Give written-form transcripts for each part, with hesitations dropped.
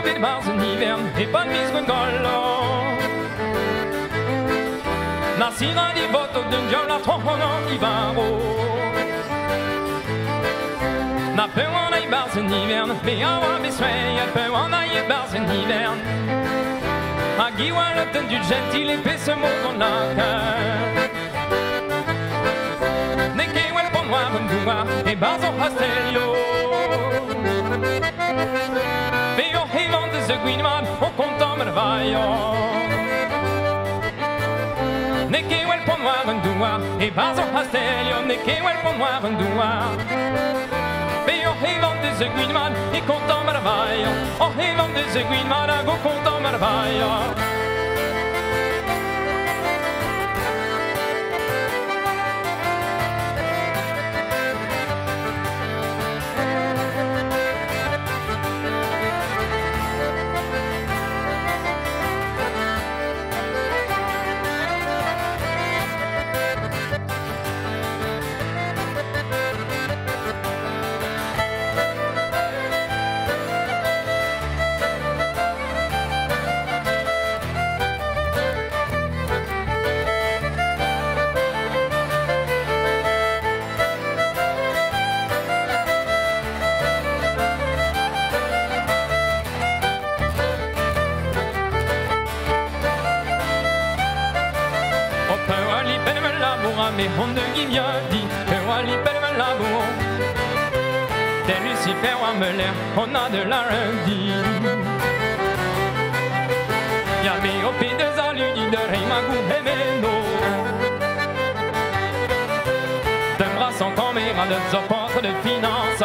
vid marsen hivern e pas de mise gondollo. Nasira di voto d'un diavolo a trono di varo. Na pewana i marsen hivern, me awa besweia pewana i marsen hivern. A giwa le ten du gentile pe se mot dans la cœur. Ne che wel pon noir un dua e bazo pastelio. Veo hevan de ze guinman o contam mervaio. Ne che wel pon noir un dua e bazo pastelio. Ne che wel pon noir un dua. Veo hevan de ze guinman e contam mervaio. O hevan de ze guinman a go contam mervaio. Mais on ne guignol dit que Wally pèle l'amour. Des Lucifer ou Ameler, on a de la redit. Y'a mes opés de Zaludi, de Reymagou et Meno. D'un bras sans caméra, de zopentre de finance.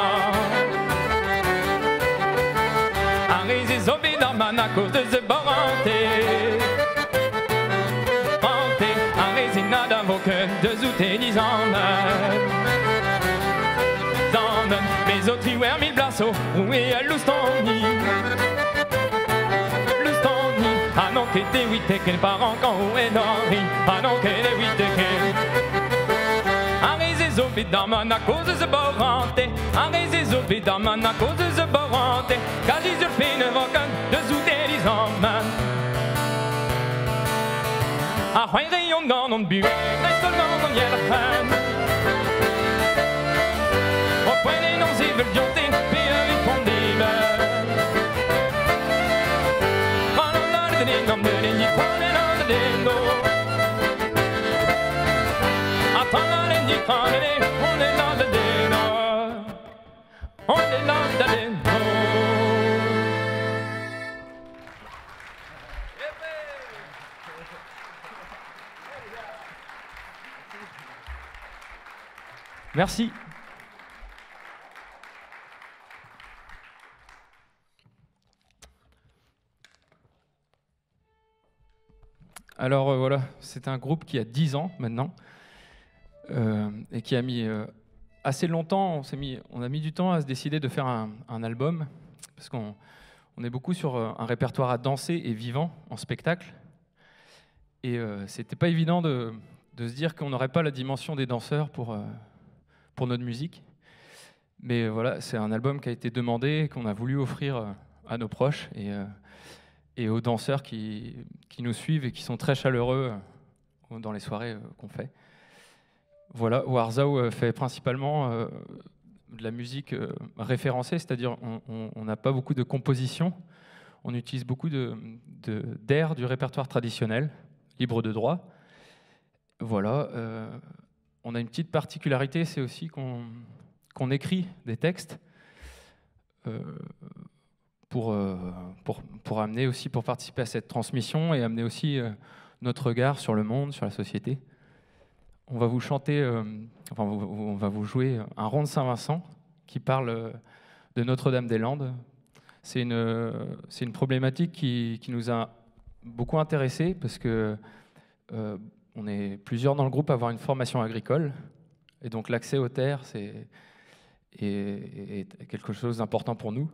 Arrêtez les opés d'Arman à cause de ce baranté. Nada que de zouter disant dans mes autres joueurs mille blasso roué à Loustoni ah non que des huit et qu'elle part encore où est Nori ah non que des huit et qu'elle arrêtez les opés d'Arman à cause de ce baranté arrêtez les opés d'Arman à cause de ce baranté car j'ai usurpé ne vont de zouter disant a hoi rayon dans non bu, reste dans y a la femme. Au point des noms ils veulent dionter, puis avec mon débat. On a le dénom de l'ennemi, on est là de déno. Attends l'ennemi, on est là de déno. On est là de déno. Merci. Alors voilà, c'est un groupe qui a 10 ans maintenant et qui a mis assez longtemps, on a mis du temps à se décider de faire un album parce qu'on est beaucoup sur un répertoire à danser et vivant en spectacle et c'était pas évident de se dire qu'on n'aurait pas la dimension des danseurs pour notre musique. Mais voilà, c'est un album qui a été demandé, qu'on a voulu offrir à nos proches et aux danseurs qui nous suivent et qui sont très chaleureux dans les soirées qu'on fait. Voilà, Warzao fait principalement de la musique référencée, c'est-à-dire on n'a pas beaucoup de compositions, on utilise beaucoup d'airs du répertoire traditionnel, libre de droit. Voilà. On a une petite particularité, c'est aussi qu'on écrit des textes pour amener aussi, pour participer à cette transmission et amener aussi notre regard sur le monde, sur la société. On va vous chanter, on va vous jouer un rond de Saint-Vincent qui parle de Notre-Dame-des-Landes. C'est une problématique qui nous a beaucoup intéressés parce que on est plusieurs dans le groupe à avoir une formation agricole, et donc l'accès aux terres est quelque chose d'important pour nous.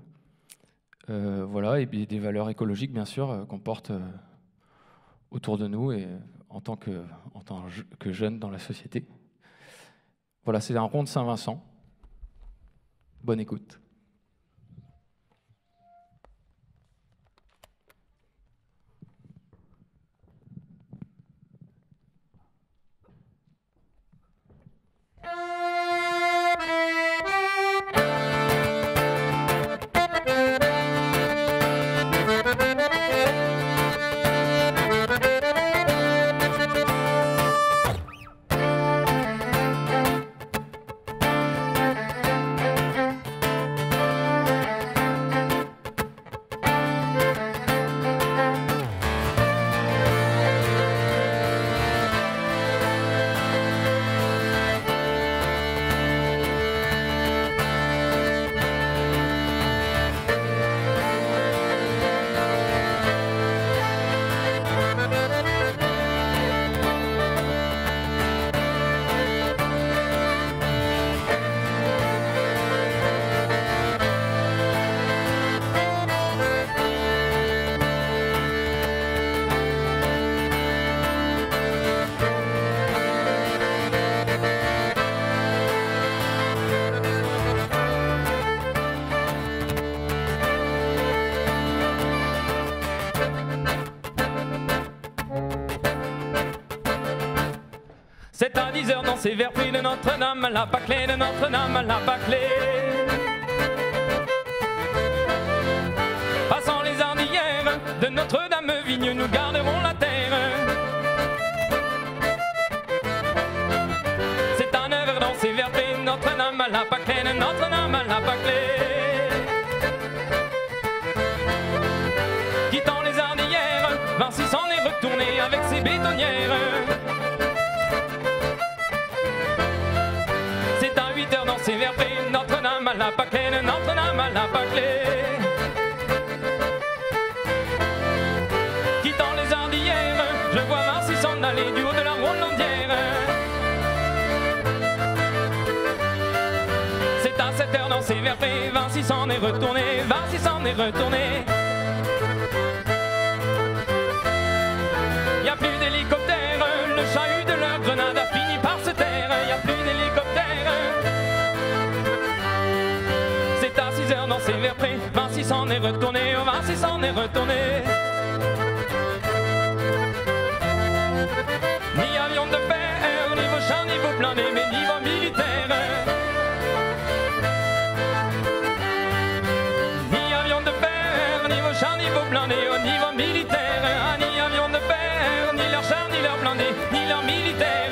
Voilà, et des valeurs écologiques, bien sûr, qu'on porte autour de nous et en tant que jeunes dans la société. Voilà, c'est un rond de Saint-Vincent. Bonne écoute. 10 heures dans ces verres pris de Notre-Dame, à la Pâquelée de Notre-Dame, à la Pâquelée. Passant les ardillères de Notre-Dame-Vigne, nous garderons la terre. C'est à 9 heures dans ces verres pris de Notre-Dame, à la Pâquelée de Notre-Dame, à la Pâquelée. Quittant les ardillères, Vinci s'en est retourné avec ses bétonnières. C'est à 8 heures dans ces verres pris de Notre-Dame, à la Pâquelée de Notre-Dame, à la Pâquelée. Quittant les ardillères, je vois Vinci s'en aller du haut de la Ronde-Landière. C'est à 7 heures dans ces verres pris, Vinci s'en est retourné, Vinci s'en est retourné. Y a plus d'hélicoptères, le chahut de leur grenade a fini par se taire. Y a plus d'hélicoptères. C'est à 6 heures dans ces verres pris, Vinci s'en est retourné, oh Vinci s'en est retourné. Ni avion de fer, ni vos chars, ni vos blindés, mais ni vos militaires. Ni avion de fer, ni vos chars, ni vos blindés, oh, ni vos militaires. Ah, ni avion de fer, ni leurs chars, ni leurs blindés, ni leurs militaires.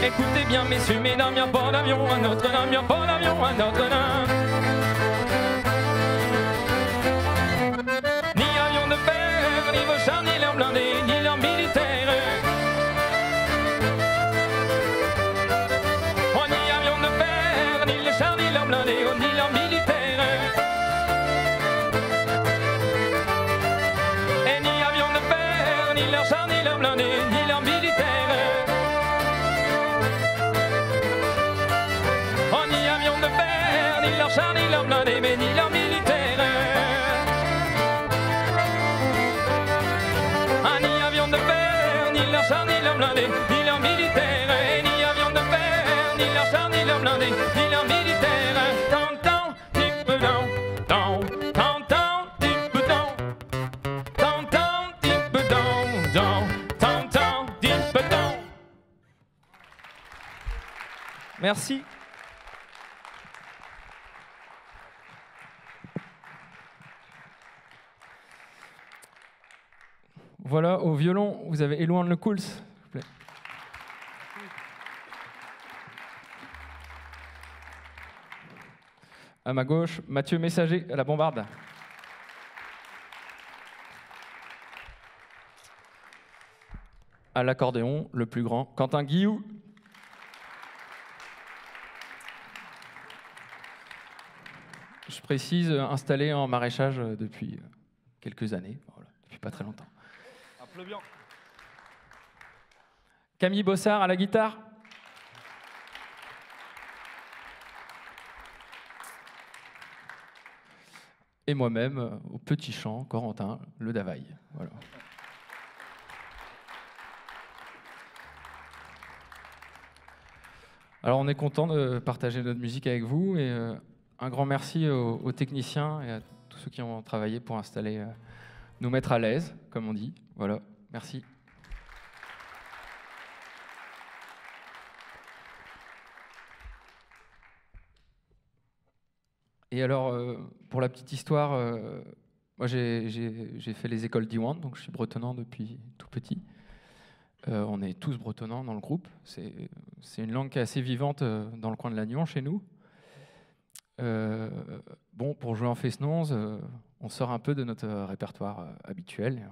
Écoutez bien messieurs, mesdames, y'a pas d'avion à Notre-Dame, y'a pas d'avion à Notre-Dame. Ni avion de fer, ni vos chars, ni leurs blindés, ni leurs militaires. Oh, ni avion de fer, ni les chars, ni leurs blindés, oh, ni leurs militaires. Et ni avion de fer, ni leurs chars, ni leurs blindés, ni leurs militaires. Ni leurs chars, ni leurs blindés, mais ni leurs militaires. Ah, ni avion de fer, ni leurs chars, ni leurs blindés, ni leurs militaires. Et ni avion de fer, ni leurs chars, ni leurs blindés, ni leurs militaires. Tant, tant, petit peu dans, tant, tant, tant, petit peu dans, tant, tant, petit peu dans, tant, tant, petit peu dans. Merci. Voilà, au violon, vous avez Éloane Lecouls, s'il vous plaît. À ma gauche, Mathieu Messager à la bombarde. à l'accordéon, le plus grand, Quentin Guillou. Je précise, installé en maraîchage depuis quelques années, voilà, depuis pas très longtemps. Applaudissements. Camille Bossard à la guitare. Et moi-même au petit chant, Corentin Le Davaille. Voilà. Alors on est content de partager notre musique avec vous et un grand merci aux techniciens et à tous ceux qui ont travaillé pour installer, nous mettre à l'aise, comme on dit. Voilà, merci. Et alors, pour la petite histoire, moi j'ai fait les écoles d'Iwan, donc je suis bretonnant depuis tout petit. On est tous bretonnants dans le groupe. C'est une langue qui est assez vivante dans le coin de Lannion, chez nous. Bon, pour jouer en Fesnonze, on sort un peu de notre répertoire habituel.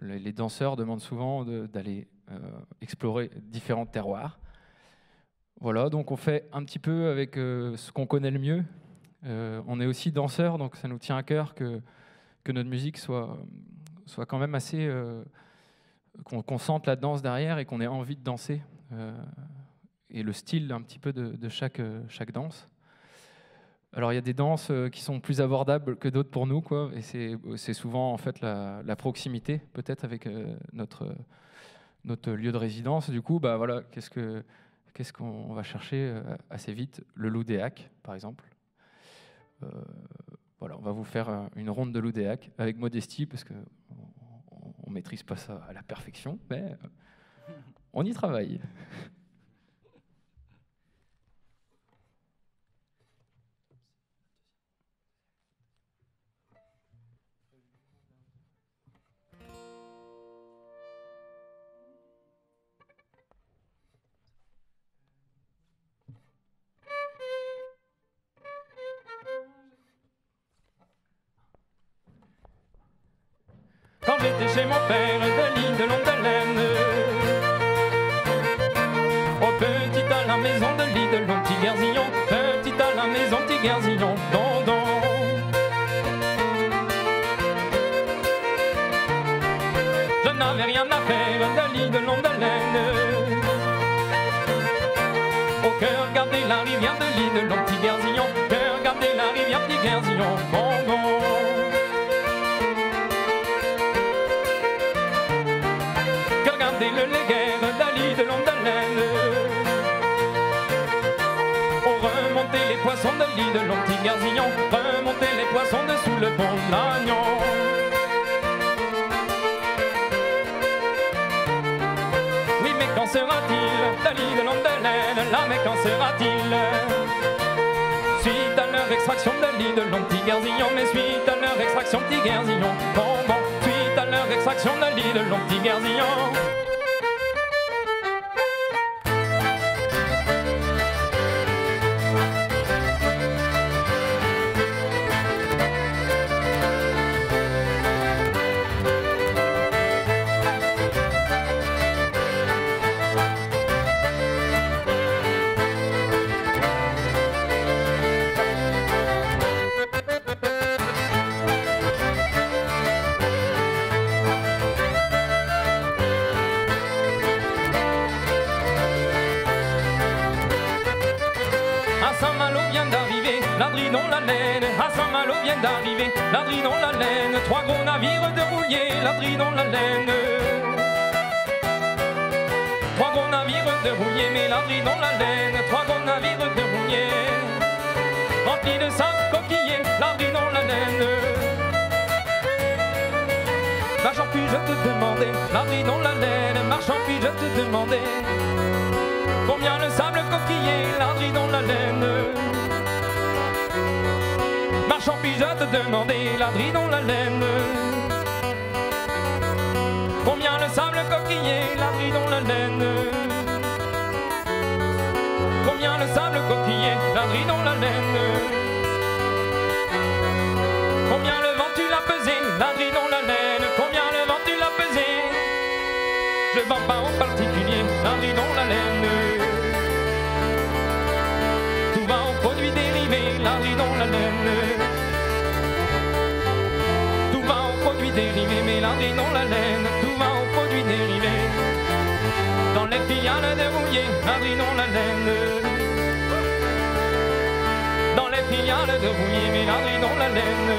Les danseurs demandent souvent d'aller explorer différents terroirs. Voilà, donc on fait un petit peu avec ce qu'on connaît le mieux. On est aussi danseurs, donc ça nous tient à cœur que notre musique soit quand même assez... qu'on sente la danse derrière et qu'on ait envie de danser. Et le style un petit peu de chaque danse. Alors il y a des danses qui sont plus abordables que d'autres pour nous, quoi, et c'est souvent en fait la proximité peut-être avec notre lieu de résidence. Du coup, bah voilà, qu'est-ce qu'on va chercher assez vite? Le Loudéac, par exemple. Voilà, on va vous faire une ronde de Loudéac avec modestie parce que on maîtrise pas ça à la perfection, mais on y travaille. Quand j'étais chez mon père de l'île de Longue-Haleine, oh petit à la maison de l'île de Long, petit Guerzillon, petit à la maison, petit Guerzillon, don don. Je n'avais rien à faire de l'île de Longue-Haleine. Oh que regardez la rivière de l'île de Long, petit Guerzillon, que regardez la rivière, petit Guerzillon, bon bon. Le léguer d'Ali de Longue-Haleine. On remontait les poissons de l'île de Long, petit Guerzillon, remontait les poissons dessous le pont de l'Agnon. Oui, mais quand sera-t-il d'Ali de Longue-Haleine? Là, mais quand sera-t-il? Suite à leur extraction de l'île de Long, petit Guerzillon, mais suite à leur extraction, petit Guerzillon, bon bon, suite à leur extraction de l'île de Long, petit Guerzillon. D'arriver, Ladri dans la laine, 3 gros navires de rouliers, Ladri dans la laine. 3 gros navires de rouliers, mais Ladri dans la laine, 3 gros navires de rouliers, remplis de sable coquillé, Ladri dans la laine. Marchand, puis-je te demander, Ladri dans la laine, marchand, puis-je te demander, combien le sable coquillé, Ladri dans la laine. Marchand, puis-je te demander, Ladri dans la laine, combien le sable coquillé, Ladri dans la laine, combien le sable coquillé, Ladri dans la laine, combien le vent tu l'as pesé, Ladri dans la laine, combien le vent tu l'as pesé, Je vends pas aux particuliers, la vie dans la laine. Tout va aux produits dérivés, la vie dans la laine. Tout va aux produits dérivés, mais la vie dans la laine. Tout va aux produits dérivés. Dans les filiales de Rouillé, la vie dans la laine. Dans les filiales de Rouillé, mais la vie dans la laine.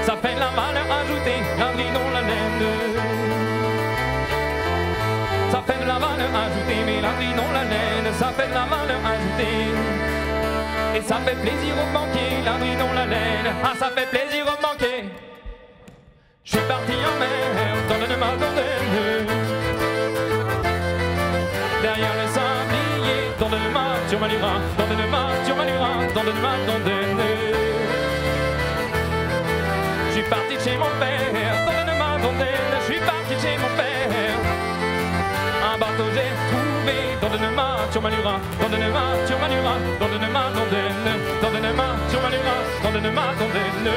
Ça fait la valeur ajoutée, la vie dans la laine. Ça fait de la valeur ajoutée, mais la vie dans la laine. Ça fait de la valeur ajoutée. Et ça fait plaisir aux banquiers, la vie dans la laine. Ah, ça fait plaisir aux banquiers. Je suis parti en mer, donne-moi ton laine. Derrière le sablier, donne-moi sur ma lira, donne-moi sur ma lira, donne-moi ton laine. Je suis parti chez mon père, donne-moi ton laine. Je suis parti chez mon père. Un bateau j'ai trouvé, donne-moi sur ma lira, donne-moi sur ma lira, donne-moi ton laine. Donne-moi sur ma lira, donne-moi ton laine.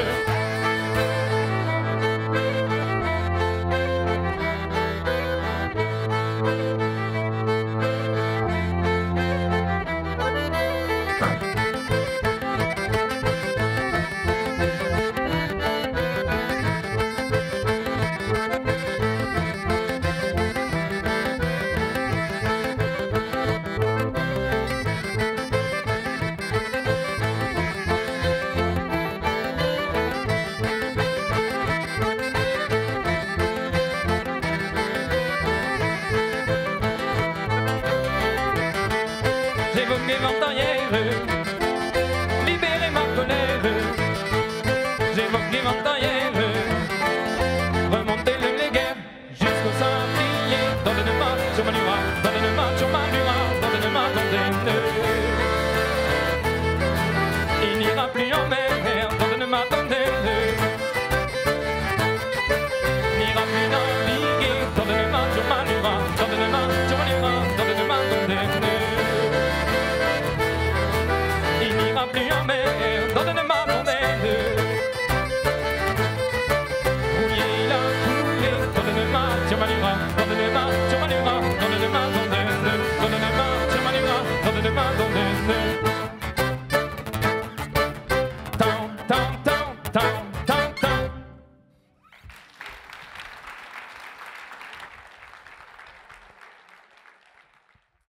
J'évoque mes ventanières, libérer ma colère. J'évoque les ventanières, remonter le léguer jusqu'au Saint-Prier. Donne-moi sur ma lura, donne-moi sur ma lura, donne-moi ton laine. Il n'ira plus en mer, donne-moi ton laine. Il n'ira plus naviguer, donne-moi sur ma lura, donne-moi sur ma lura, donne-moi ton laine. Il n'ira plus en mer.